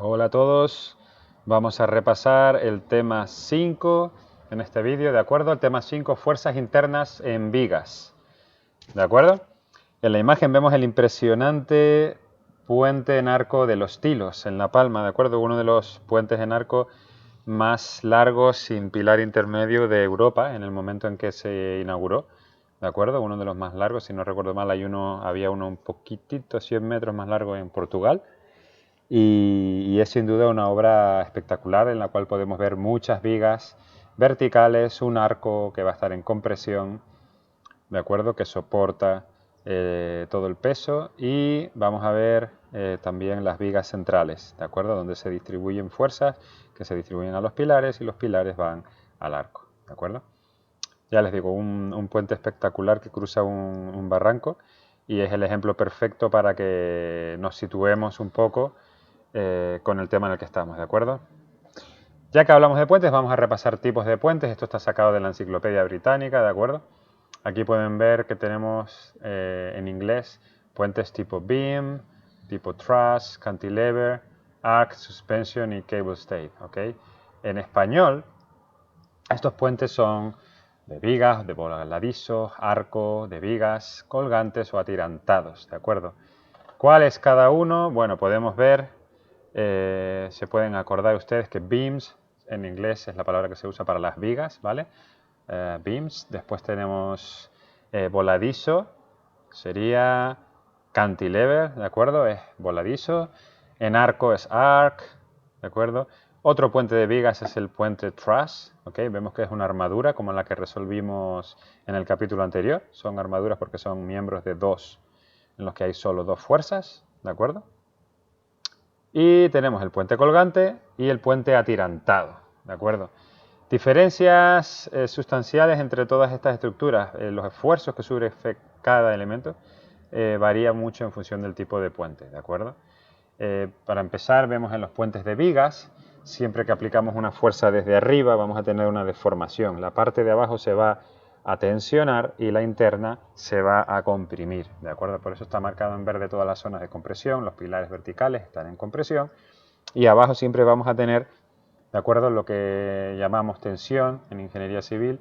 Hola a todos, vamos a repasar el tema 5 en este vídeo, ¿de acuerdo? El tema 5, fuerzas internas en vigas, ¿de acuerdo? En la imagen vemos el impresionante puente en arco de Los Tilos, en La Palma, ¿de acuerdo? Uno de los puentes en arco más largos sin pilar intermedio de Europa en el momento en que se inauguró, ¿de acuerdo? Uno de los más largos, si no recuerdo mal, había uno un poquitito, 100 metros más largo en Portugal. Y es sin duda una obra espectacular en la cual podemos ver muchas vigas verticales, un arco que va a estar en compresión, ¿de acuerdo? Que soporta todo el peso, y vamos a ver también las vigas centrales, ¿de acuerdo? Donde se distribuyen fuerzas que se distribuyen a los pilares y los pilares van al arco, ¿de acuerdo? Ya les digo, un puente espectacular que cruza un barranco, y es el ejemplo perfecto para que nos situemos un poco con el tema en el que estamos, ¿de acuerdo? Ya que hablamos de puentes, vamos a repasar tipos de puentes. Esto está sacado de la Enciclopedia Británica, ¿de acuerdo? Aquí pueden ver que tenemos en inglés puentes tipo beam, tipo truss, cantilever, arc, suspension y cable stay, ¿ok? En español, estos puentes son de vigas, de voladizos, arco, de vigas, colgantes o atirantados, ¿de acuerdo? ¿Cuál es cada uno? Bueno, podemos ver, se pueden acordar ustedes que beams en inglés es la palabra que se usa para las vigas, ¿vale? Beams. Después tenemos voladizo, sería cantilever, ¿de acuerdo? Es voladizo. En arco es arc, ¿de acuerdo? Otro puente de vigas es el puente truss, ¿ok? Vemos que es una armadura como la que resolvimos en el capítulo anterior. Son armaduras porque son miembros de dos, en los que hay solo dos fuerzas, ¿de acuerdo? Y tenemos el puente colgante y el puente atirantado, ¿de acuerdo? Diferencias sustanciales entre todas estas estructuras. Los esfuerzos que sufre cada elemento varía mucho en función del tipo de puente, ¿de acuerdo? Para empezar, vemos en los puentes de vigas, siempre que aplicamos una fuerza desde arriba vamos a tener una deformación. La parte de abajo se va a tensionar y la interna se va a comprimir, ¿de acuerdo? Por eso está marcado en verde todas las zonas de compresión, los pilares verticales están en compresión, y abajo siempre vamos a tener, ¿de acuerdo?, lo que llamamos tensión en ingeniería civil,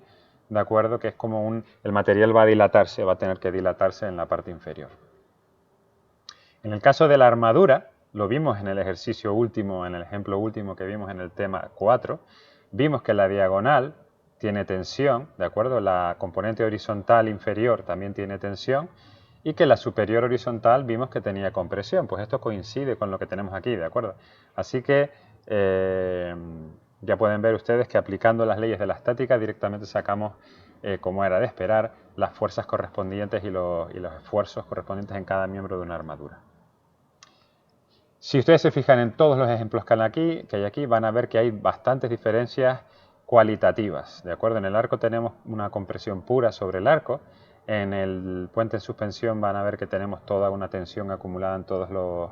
¿de acuerdo?, que es como el material va a dilatarse, va a tener que dilatarse en la parte inferior. En el caso de la armadura, lo vimos en el ejercicio último, en el ejemplo último que vimos en el tema 4, vimos que la diagonal tiene tensión, ¿de acuerdo? La componente horizontal inferior también tiene tensión, y que la superior horizontal vimos que tenía compresión. Pues esto coincide con lo que tenemos aquí, ¿de acuerdo? Así que ya pueden ver ustedes que aplicando las leyes de la estática directamente sacamos, como era de esperar, las fuerzas correspondientes y los esfuerzos correspondientes en cada miembro de una armadura. Si ustedes se fijan en todos los ejemplos que hay aquí, van a ver que hay bastantes diferencias cualitativas, ¿de acuerdo? En el arco tenemos una compresión pura sobre el arco. En el puente en suspensión van a ver que tenemos toda una tensión acumulada en todos los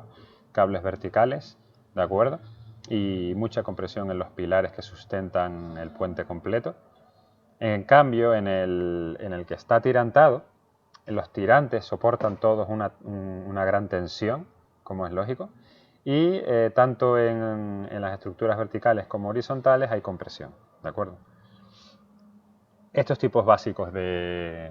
cables verticales, ¿de acuerdo? Y mucha compresión en los pilares que sustentan el puente completo. En cambio, en el que está tirantado, los tirantes soportan todos una gran tensión, como es lógico, y tanto en las estructuras verticales como horizontales hay compresión, ¿de acuerdo? Estos tipos básicos de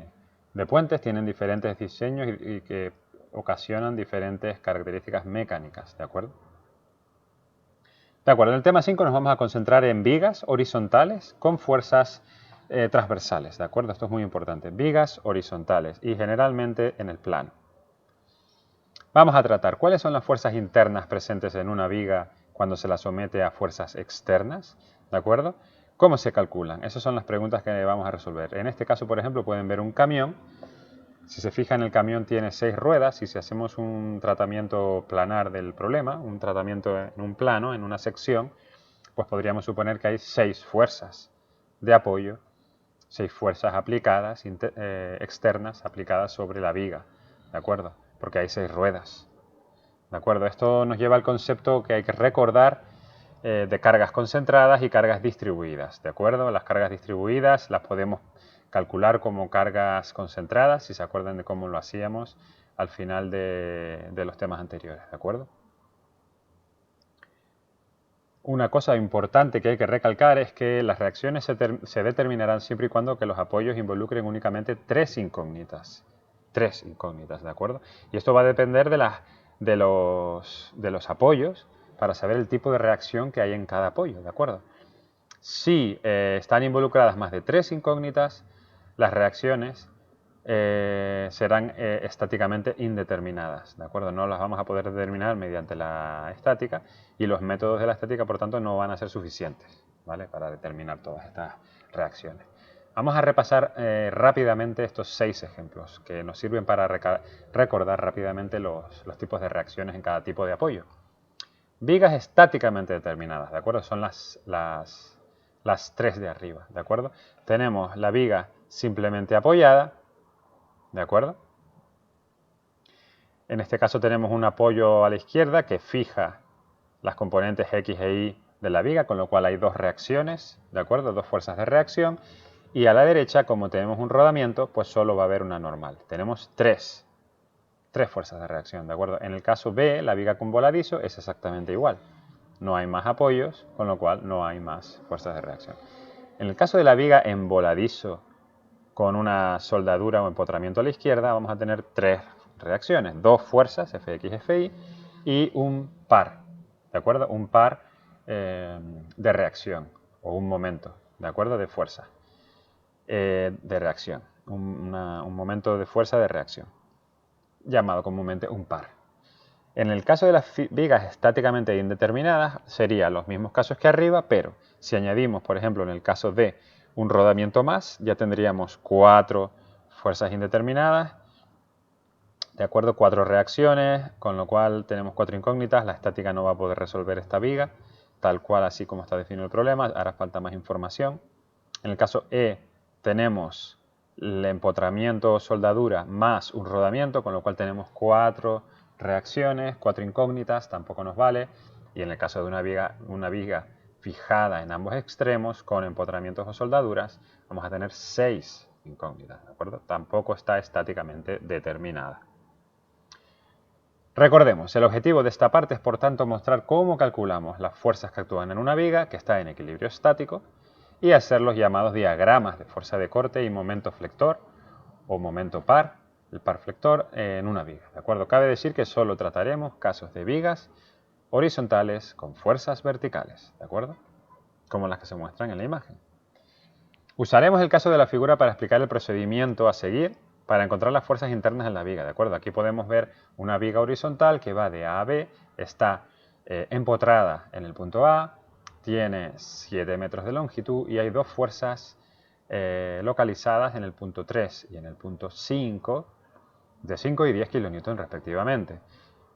puentes tienen diferentes diseños y que ocasionan diferentes características mecánicas, ¿de acuerdo? De acuerdo, en el tema 5 nos vamos a concentrar en vigas horizontales con fuerzas transversales, ¿de acuerdo? Esto es muy importante, vigas horizontales y generalmente en el plano. Vamos a tratar cuáles son las fuerzas internas presentes en una viga cuando se la somete a fuerzas externas, ¿de acuerdo? ¿Cómo se calculan? Esas son las preguntas que vamos a resolver. En este caso, por ejemplo, pueden ver un camión. Si se fijan, el camión tiene 6 ruedas, y si hacemos un tratamiento planar del problema, un tratamiento en un plano, en una sección, pues podríamos suponer que hay 6 fuerzas de apoyo, 6 fuerzas aplicadas, externas, aplicadas sobre la viga, ¿de acuerdo? Porque hay 6 ruedas, ¿de acuerdo? Esto nos lleva al concepto que hay que recordar de cargas concentradas y cargas distribuidas, ¿de acuerdo? Las cargas distribuidas las podemos calcular como cargas concentradas, si se acuerdan de cómo lo hacíamos al final de los temas anteriores, ¿de acuerdo? una cosa importante que hay que recalcar es que las reacciones se determinarán siempre y cuando que los apoyos involucren únicamente tres incógnitas. Tres incógnitas, ¿de acuerdo? Y esto va a depender de los apoyos para saber el tipo de reacción que hay en cada apoyo, ¿de acuerdo? Si están involucradas más de tres incógnitas, las reacciones serán estáticamente indeterminadas, ¿de acuerdo? No las vamos a poder determinar mediante la estática y los métodos de la estática, por tanto, no van a ser suficientes, ¿vale? Para determinar todas estas reacciones. Vamos a repasar rápidamente estos 6 ejemplos que nos sirven para recordar rápidamente los tipos de reacciones en cada tipo de apoyo. Vigas estáticamente determinadas, ¿de acuerdo? Son las 3 de arriba, ¿de acuerdo? Tenemos la viga simplemente apoyada, ¿de acuerdo? En este caso tenemos un apoyo a la izquierda que fija las componentes X e Y de la viga, con lo cual hay dos reacciones, ¿de acuerdo? Dos fuerzas de reacción. Y a la derecha, como tenemos un rodamiento, pues solo va a haber una normal. Tenemos tres fuerzas de reacción, ¿de acuerdo? En el caso B, la viga con voladizo es exactamente igual. No hay más apoyos, con lo cual no hay más fuerzas de reacción. En el caso de la viga en voladizo con una soldadura o empotramiento a la izquierda, vamos a tener tres reacciones, dos fuerzas, Fx, Fi, y un par, ¿de acuerdo? Un par de reacción, o un momento, ¿de acuerdo? De fuerza, de reacción, un momento de fuerza de reacción, llamado comúnmente un par. En el caso de las vigas estáticamente indeterminadas, serían los mismos casos que arriba, pero si añadimos, por ejemplo, en el caso de un rodamiento más, ya tendríamos 4 fuerzas indeterminadas, de acuerdo, 4 reacciones, con lo cual tenemos 4 incógnitas. La estática no va a poder resolver esta viga, tal cual así como está definido el problema, hará falta más información. En el caso E tenemos el empotramiento o soldadura más un rodamiento, con lo cual tenemos 4 reacciones, 4 incógnitas, tampoco nos vale. Y en el caso de una viga fijada en ambos extremos con empotramientos o soldaduras, vamos a tener 6 incógnitas, ¿de acuerdo? Tampoco está estáticamente determinada. Recordemos, el objetivo de esta parte es por tanto mostrar cómo calculamos las fuerzas que actúan en una viga que está en equilibrio estático y hacer los llamados diagramas de fuerza de corte y momento flector o momento par, el par flector, en una viga. ¿De acuerdo? Cabe decir que solo trataremos casos de vigas horizontales con fuerzas verticales, ¿de acuerdo? Como las que se muestran en la imagen. Usaremos el caso de la figura para explicar el procedimiento a seguir para encontrar las fuerzas internas en la viga, ¿de acuerdo? Aquí podemos ver una viga horizontal que va de A a B, está empotrada en el punto A, tiene 7 metros de longitud y hay dos fuerzas localizadas en el punto 3 y en el punto 5, de 5 y 10 kN respectivamente.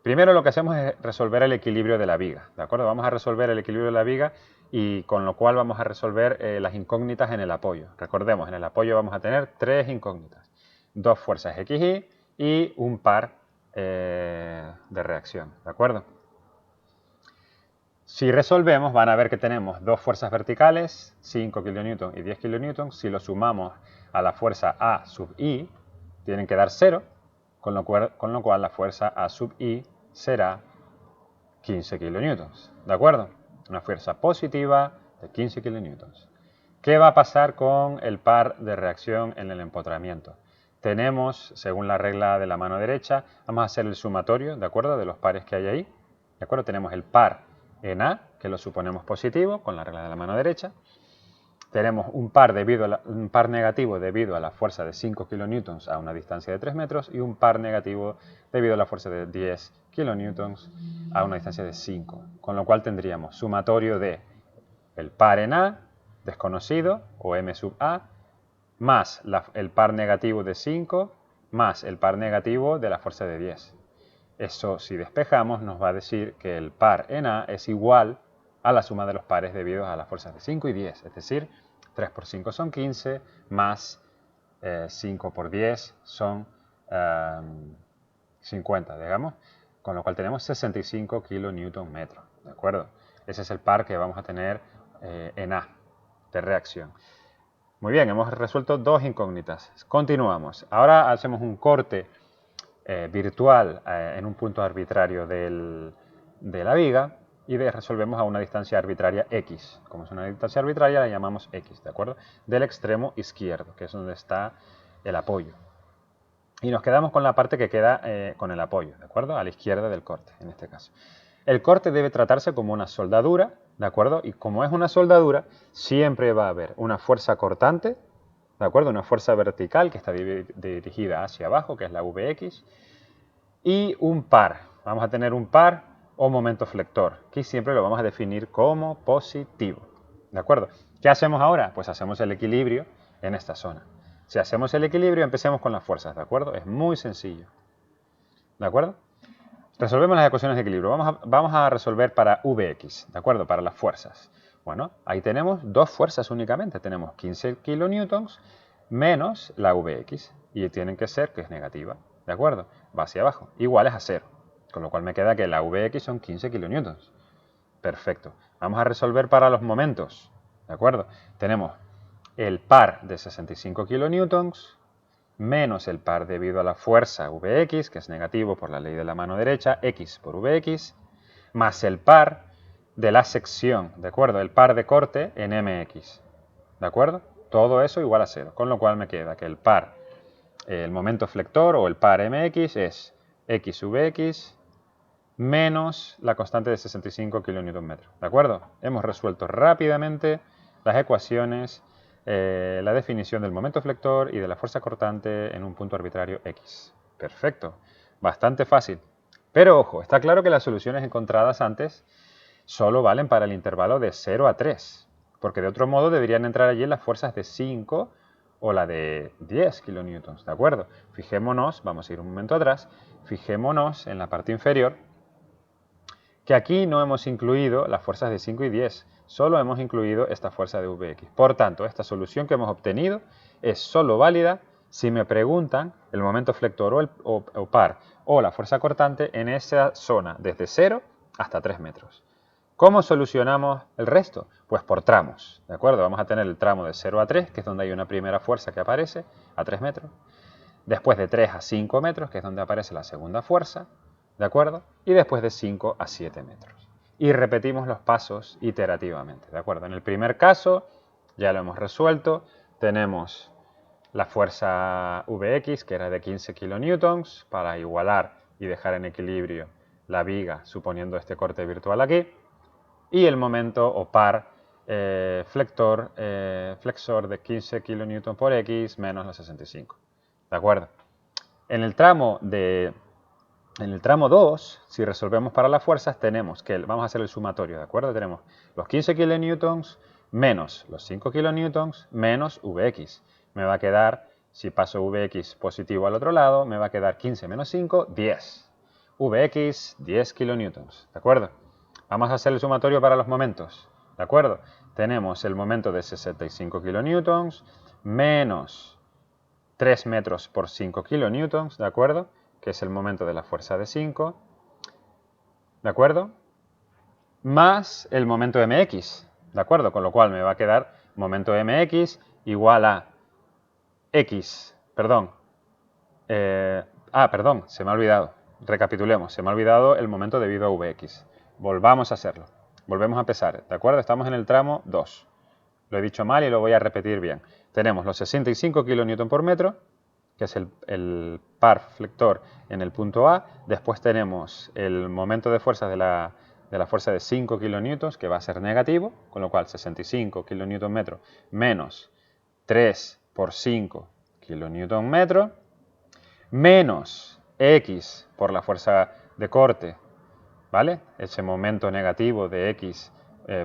Primero lo que hacemos es resolver el equilibrio de la viga, ¿de acuerdo? Vamos a resolver el equilibrio de la viga y con lo cual vamos a resolver las incógnitas en el apoyo. Recordemos, en el apoyo vamos a tener tres incógnitas, dos fuerzas XY y un par de reacción, ¿de acuerdo? Si resolvemos van a ver que tenemos dos fuerzas verticales, 5 kN y 10 kN. Si lo sumamos a la fuerza A sub I, tienen que dar 0, con lo cual la fuerza A sub I será 15 kN, ¿de acuerdo? Una fuerza positiva de 15 kN. ¿Qué va a pasar con el par de reacción en el empotramiento? Tenemos, según la regla de la mano derecha, vamos a hacer el sumatorio, ¿de acuerdo? De los pares que hay ahí, ¿de acuerdo? Tenemos el par en A, que lo suponemos positivo, con la regla de la mano derecha. Tenemos un par negativo debido a la fuerza de 5 kN a una distancia de 3 metros y un par negativo debido a la fuerza de 10 kN a una distancia de 5. Con lo cual tendríamos sumatorio de el par en A, desconocido, o M sub A, más el par negativo de 5, más el par negativo de la fuerza de 10. Eso, si despejamos, nos va a decir que el par en A es igual a la suma de los pares debido a las fuerzas de 5 y 10. Es decir, 3 por 5 son 15, más 5 por 10 son 50, digamos. Con lo cual tenemos 65 kN metro, ¿de acuerdo? Ese es el par que vamos a tener en A, de reacción. Muy bien, hemos resuelto dos incógnitas. Continuamos. Ahora hacemos un corte virtual en un punto arbitrario de la viga y resolvemos a una distancia arbitraria x. Como es una distancia arbitraria, la llamamos x, ¿de acuerdo? Del extremo izquierdo, que es donde está el apoyo. Y nos quedamos con la parte que queda con el apoyo, ¿de acuerdo? A la izquierda del corte, en este caso. El corte debe tratarse como una soldadura, ¿de acuerdo? Y como es una soldadura, siempre va a haber una fuerza cortante, ¿de acuerdo? Una fuerza vertical que está dirigida hacia abajo, que es la Vx, y un par. Vamos a tener un par o momento flector, que siempre lo vamos a definir como positivo, ¿de acuerdo? ¿Qué hacemos ahora? Pues hacemos el equilibrio en esta zona. Si hacemos el equilibrio, empecemos con las fuerzas, ¿de acuerdo? Es muy sencillo, ¿de acuerdo? Resolvemos las ecuaciones de equilibrio. Vamos a resolver para Vx, ¿de acuerdo? Para las fuerzas. Bueno, ahí tenemos dos fuerzas únicamente. Tenemos 15 kilonewtons menos la Vx. Y tienen que ser que es negativa, ¿de acuerdo? Va hacia abajo. Iguales a 0. Con lo cual me queda que la Vx son 15 kilonewtons. Perfecto. Vamos a resolver para los momentos, ¿de acuerdo? Tenemos el par de 65 kilonewtons menos el par debido a la fuerza Vx, que es negativo por la ley de la mano derecha, x por Vx, más el par de la sección, ¿de acuerdo? El par de corte en mx, ¿de acuerdo? Todo eso igual a 0, con lo cual me queda que el par, el momento flector o el par mx es x Vx menos la constante de 65 kN, ¿de acuerdo? Hemos resuelto rápidamente las ecuaciones, la definición del momento flector y de la fuerza cortante en un punto arbitrario x. Perfecto, bastante fácil. Pero ojo, está claro que las soluciones encontradas antes solo valen para el intervalo de 0 a 3, porque de otro modo deberían entrar allí las fuerzas de 5 o la de 10 kilonewtons, ¿de acuerdo? Fijémonos, vamos a ir un momento atrás, fijémonos en la parte inferior, que aquí no hemos incluido las fuerzas de 5 y 10, solo hemos incluido esta fuerza de Vx. Por tanto, esta solución que hemos obtenido es solo válida si me preguntan el momento flector o par o la fuerza cortante en esa zona desde 0 hasta 3 metros. ¿Cómo solucionamos el resto? Pues por tramos, ¿de acuerdo? Vamos a tener el tramo de 0 a 3, que es donde hay una primera fuerza que aparece, a 3 metros. Después de 3 a 5 metros, que es donde aparece la segunda fuerza, ¿de acuerdo? Y después de 5 a 7 metros. Y repetimos los pasos iterativamente, ¿de acuerdo? En el primer caso, ya lo hemos resuelto, tenemos la fuerza Vx, que era de 15 kilonewtons, para igualar y dejar en equilibrio la viga, suponiendo este corte virtual aquí, y el momento o par flexor de 15 kilonewtons por x menos los 65. ¿De acuerdo? En el tramo 2, si resolvemos para las fuerzas, tenemos que, vamos a hacer el sumatorio, ¿de acuerdo? Tenemos los 15 kilonewtons menos los 5 kilonewtons menos Vx. Me va a quedar, si paso Vx positivo al otro lado, me va a quedar 15 menos 5, 10. Vx, 10 kilonewtons, ¿de acuerdo? Vamos a hacer el sumatorio para los momentos, ¿de acuerdo? Tenemos el momento de 65 kilonewtons menos 3 metros por 5 kilonewtons, ¿de acuerdo? Que es el momento de la fuerza de 5, ¿de acuerdo? Más el momento mx, ¿de acuerdo? Con lo cual me va a quedar momento mx igual a x, perdón, perdón, se me ha olvidado, recapitulemos, se me ha olvidado el momento debido a Vx. Volvamos a hacerlo, volvemos a empezar, ¿de acuerdo? Estamos en el tramo 2, lo he dicho mal y lo voy a repetir bien. Tenemos los 65 kN por metro, que es el par flector en el punto A. Después tenemos el momento de fuerza de la fuerza de 5 kilonewtons, que va a ser negativo, con lo cual 65 kilonewton metro menos 3 por 5 kilonewton metro, menos x por la fuerza de corte, ¿vale? Ese momento negativo de x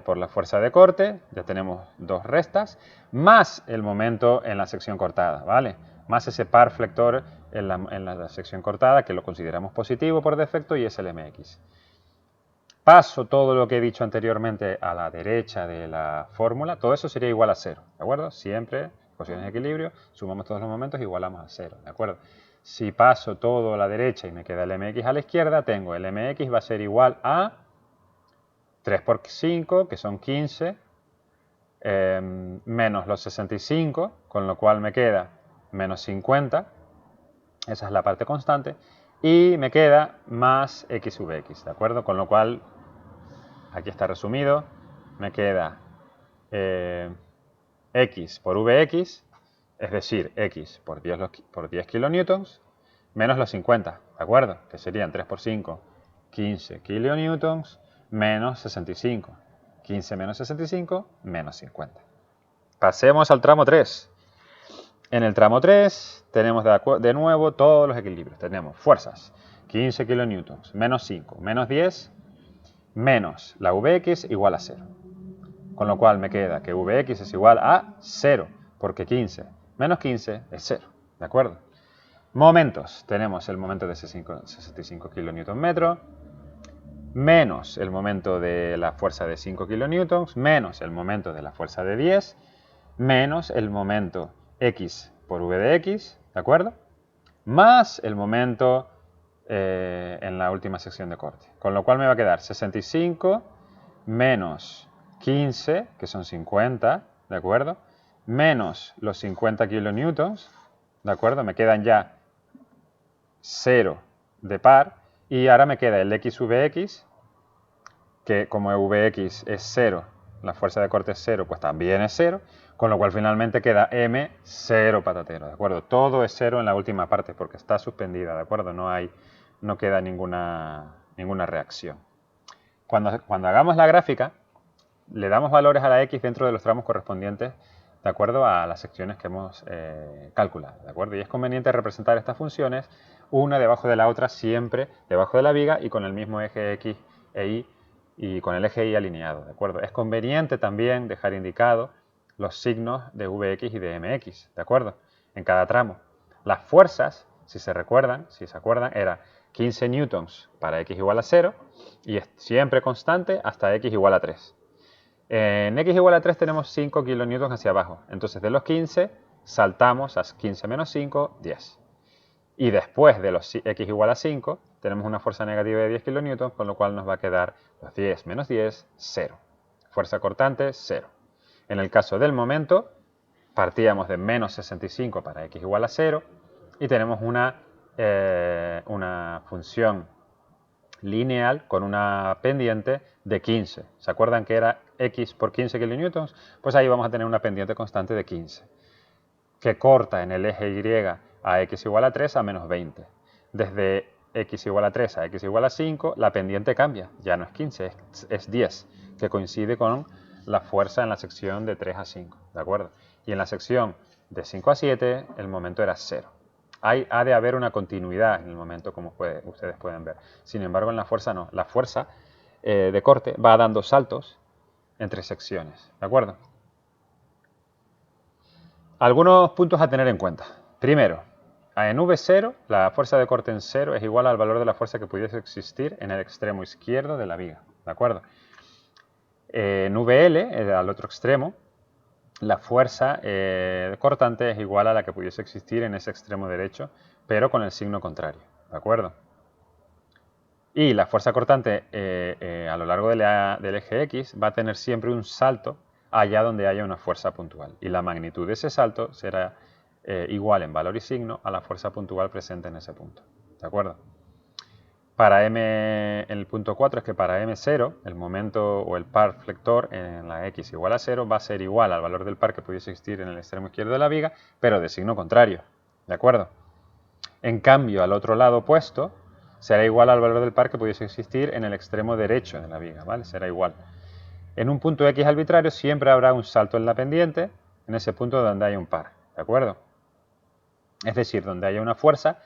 por la fuerza de corte, ya tenemos dos restas, más el momento en la sección cortada, ¿vale? Más ese par flector en la sección cortada, que lo consideramos positivo por defecto, y es el mx. Paso todo lo que he dicho anteriormente a la derecha de la fórmula, todo eso sería igual a 0, ¿de acuerdo? Siempre, ecuaciones de equilibrio, sumamos todos los momentos, igualamos a 0, ¿de acuerdo? Si paso todo a la derecha y me queda el mx a la izquierda, tengo el mx va a ser igual a 3 por 5, que son 15, menos los 65, con lo cual me queda menos 50, esa es la parte constante, y me queda más x sub x, ¿de acuerdo? Con lo cual aquí está resumido, me queda X por Vx, es decir, X por 10 kilonewtons, menos los 50, ¿de acuerdo? Que serían 3 por 5, 15 kilonewtons, menos 65. 15 menos 65, menos 50. Pasemos al tramo 3. En el tramo 3 tenemos de nuevo todos los equilibrios. Tenemos fuerzas, 15 kilonewtons, menos 5, menos 10, menos la Vx igual a 0. Con lo cual me queda que Vx es igual a 0, porque 15 menos 15 es 0, ¿de acuerdo? Momentos, tenemos el momento de 65 kN, menos el momento de la fuerza de 5 kN, menos el momento de la fuerza de 10, menos el momento X por V de X, ¿de acuerdo? Más el momento en la última sección de corte. Con lo cual me va a quedar 65 menos 15, que son 50, ¿de acuerdo? Menos los 50 kilonewtons, ¿de acuerdo? Me quedan ya 0 de par y ahora me queda el XVX, que como Vx es 0, la fuerza de corte es 0, pues también es 0, con lo cual finalmente queda M 0 patatero, ¿de acuerdo? Todo es 0 en la última parte porque está suspendida, ¿de acuerdo? No queda ninguna reacción. Cuando hagamos la gráfica, le damos valores a la X dentro de los tramos correspondientes de acuerdo a las secciones que hemos calculado, ¿de acuerdo? Y es conveniente representar estas funciones una debajo de la otra, siempre debajo de la viga y con el mismo eje X e Y y con el eje Y alineado, ¿de acuerdo? Es conveniente también dejar indicados los signos de Vx y de Mx, ¿de acuerdo? En cada tramo. Las fuerzas, si se acuerdan, era 15 newtons para X igual a 0 y es siempre constante hasta X igual a 3. En X igual a 3 tenemos 5 kilonewtons hacia abajo. Entonces de los 15 saltamos a 15 menos 5, 10. Y después de los X igual a 5 tenemos una fuerza negativa de 10 kilonewtons, con lo cual nos va a quedar los 10 menos 10, 0. Fuerza cortante, 0. En el caso del momento, partíamos de menos 65 para X igual a 0 y tenemos una función lineal con una pendiente de 15. ¿Se acuerdan que era X por 15 kilonewtons? Pues ahí vamos a tener una pendiente constante de 15, que corta en el eje Y a X igual a 3 a menos 20. Desde X igual a 3 a X igual a 5, la pendiente cambia. Ya no es 15, es 10, que coincide con la fuerza en la sección de 3 a 5, ¿de acuerdo? Y en la sección de 5 a 7, el momento era 0. Ha de haber una continuidad en el momento, como ustedes pueden ver. Sin embargo, en la fuerza no. La fuerza de corte va dando saltos entre secciones, ¿de acuerdo? Algunos puntos a tener en cuenta. Primero, en V0, la fuerza de corte en 0 es igual al valor de la fuerza que pudiese existir en el extremo izquierdo de la viga, ¿de acuerdo? En VL, al otro extremo, la fuerza cortante es igual a la que pudiese existir en ese extremo derecho, pero con el signo contrario, ¿de acuerdo? Y la fuerza cortante a lo largo del eje X va a tener siempre un salto allá donde haya una fuerza puntual. Y la magnitud de ese salto será igual en valor y signo a la fuerza puntual presente en ese punto, ¿de acuerdo? Para M, el punto 4 es que para M0, el momento o el par flector en la X igual a 0 va a ser igual al valor del par que pudiese existir en el extremo izquierdo de la viga, pero de signo contrario, ¿de acuerdo? En cambio, al otro lado opuesto, será igual al valor del par que pudiese existir en el extremo derecho de la viga, ¿vale? Será igual. En un punto X arbitrario siempre habrá un salto en la pendiente, en ese punto donde haya un par, ¿de acuerdo? Es decir, donde haya una fuerza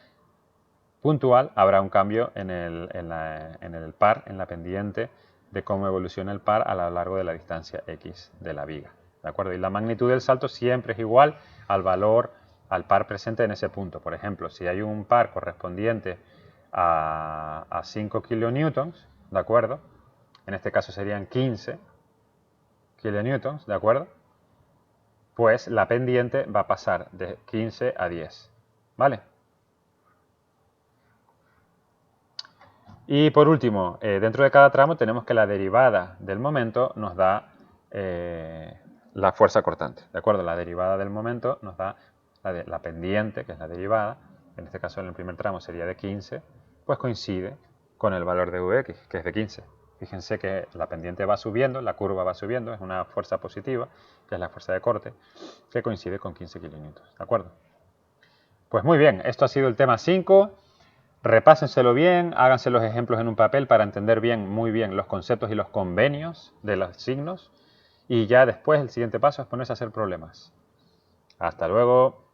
puntual, habrá un cambio en el par, en la pendiente, de cómo evoluciona el par a lo largo de la distancia X de la viga, ¿de acuerdo? Y la magnitud del salto siempre es igual al valor, al par presente en ese punto. Por ejemplo, si hay un par correspondiente a 5 kilonewtons, ¿de acuerdo? En este caso serían 15 kilonewtons, ¿de acuerdo? Pues la pendiente va a pasar de 15 a 10, ¿vale? Y por último, dentro de cada tramo tenemos que la derivada del momento nos da la fuerza cortante, ¿de acuerdo? La derivada del momento nos da la pendiente, que es la derivada, en este caso en el primer tramo sería de 15, pues coincide con el valor de Vx, que es de 15. Fíjense que la pendiente va subiendo, la curva va subiendo, es una fuerza positiva, que es la fuerza de corte, que coincide con 15 kN, ¿de acuerdo? Pues muy bien, esto ha sido el tema 5. Repásenselo bien, háganse los ejemplos en un papel para entender bien, muy bien los conceptos y los convenios de los signos. Y ya después el siguiente paso es ponerse a hacer problemas. Hasta luego.